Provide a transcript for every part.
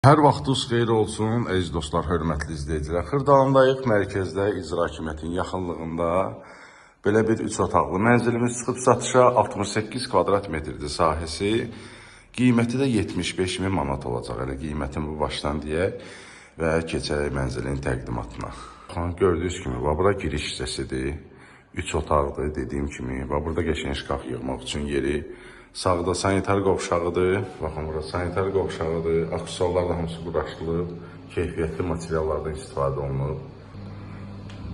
Hər vaxtınız xeyir olsun, əziz dostlar, hörmətli izləyicilər. Xırdalandayıq mərkəzdə icra hakimiyyətinin yaxınlığında belə bir 3 otaqlı mənzilimiz çıxıb satışa. 68 kvadrat metrdir sahəsi. Qiyməti də 75.000 manat olacaq. Elə qiymətin bu başdan deyək və keçərək mənzilin təqdimatına. Gördüyünüz kimi, bura giriş hissəsidir. 3 otaqdır, dediyim kimi. Burada qəşəng şkaf yığmaq üçün yeri. Sağda sanitar qovşağıdır. Baxın, burada sanitar qovşağıdır. Aksesuarlar da hamısı quraşdırılıb. Keyfiyyətli materiallardan istifadə olunub.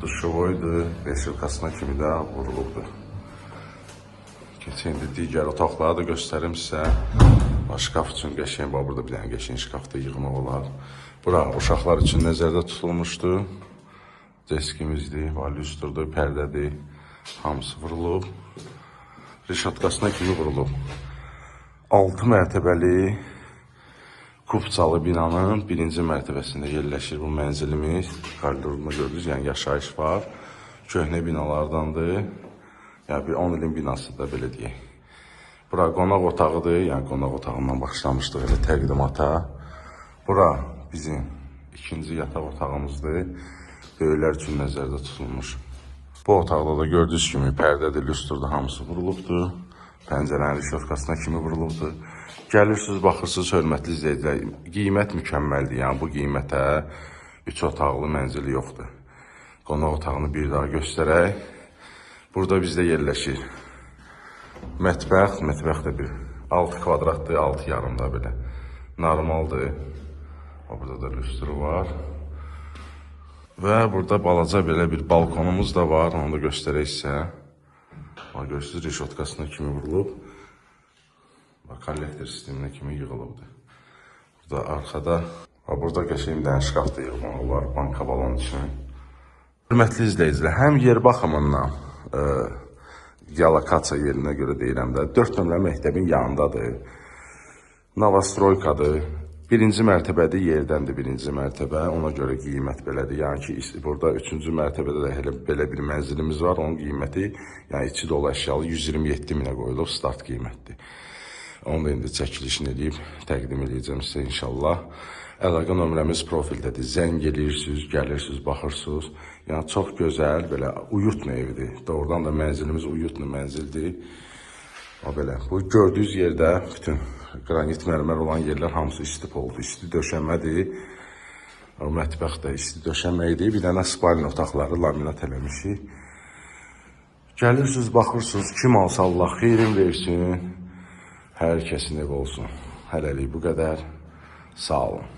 Duşevoydur. Reşilkasına kimi də vurulubdur. Keçən digər otaqları da göstərim sizə. Şkaf üçün qəşəng, burada bir dənə qəşəng şkafda yığmaq olar. Bura uşaqlar üçün nəzərdə tutulmuşdur. Deskimizdir, valüstrdur, pərdədir. Hamısı vurulub. Reşatkasına kimi vurulub. 6 mərtəbəli kupçalı binanın birinci mərtəbəsində yerləşir bu mənzilimiz. Koridorunu gördünüz, yəni yaşayış var. Köhnə binalardandır. Yəni bir 10 ilin binası da belə deyək. Bura qonaq otağıdır, yəni qonaq otağından başlamışdıq elə təqdimata. Bura bizim ikinci yataq otağımızdır. Böyüklər üçün nəzərdə tutulmuş. Bu otaqda da gördüyünüz kimi pərdədir, lüstrdur, hamısı vurulubdur. Pəncərənin rişotkasına kimi vurulubdur. Gəlirsiniz, baxırsınız, hörmətli izləyicilər, qiymət mükəmməldir. Yəni bu qiymətə 3 otaqlı mənzili yoxdur. Qonaq otağını bir daha göstərək. Burada bizdə yerləşir mətbəx. Mətbəx də bir 6 kvadratdır, 6 yarımda belə. Normaldır. Burada da lüstru var. Və burada balaca belə bir balkonumuz da var, onu da göstərək sizə. Görürsünüz, reşotkasına kimi vurulub. Kollektor sisteminə kimi yığılıbdır. Burada arxada, burada qəşəng bir dənə şkaf da yığmaq olar, banka balon üçün. Hörmətli izləyicilər, həm yer baxımından, Yalakatsa yerinə görə deyirəm də, 4 nömrə məktəbin yanındadır. Novastroykadır. Birinci mərtəbədir, yerdəndir birinci mərtəbə, ona görə qiymət belədir. Yəni ki, burada 3-cü mərtəbədə də belə bir mənzilimiz var, onun qiyməti, yəni içi dolu əşyalı 127 minə qoyulub, start qiymətdir. Onu da indi çəkilişini edib, təqdim edəcəm sizə inşallah. Əlaqə nömrəmiz profildədir, zəng edirsiniz, gəlirsiniz, baxırsınız. Yəni çox gözəl, belə uyutma evidir. Doğrudan da mənzilimiz uyutma mənzildir. Belə, bu gördüyünüz yerdə bütün qranit mərmər olan yerlər hamısı isti poldur, isti döşəmədir. Mətbəx də isti döşəməkdir. Bir dənə spalin otaqları laminat eləmişik. Gəlirsiniz, baxırsınız, kim alsa Allah xeyrin versin, hər kəsin ev olsun. Hələlik bu qədər, sağ olun.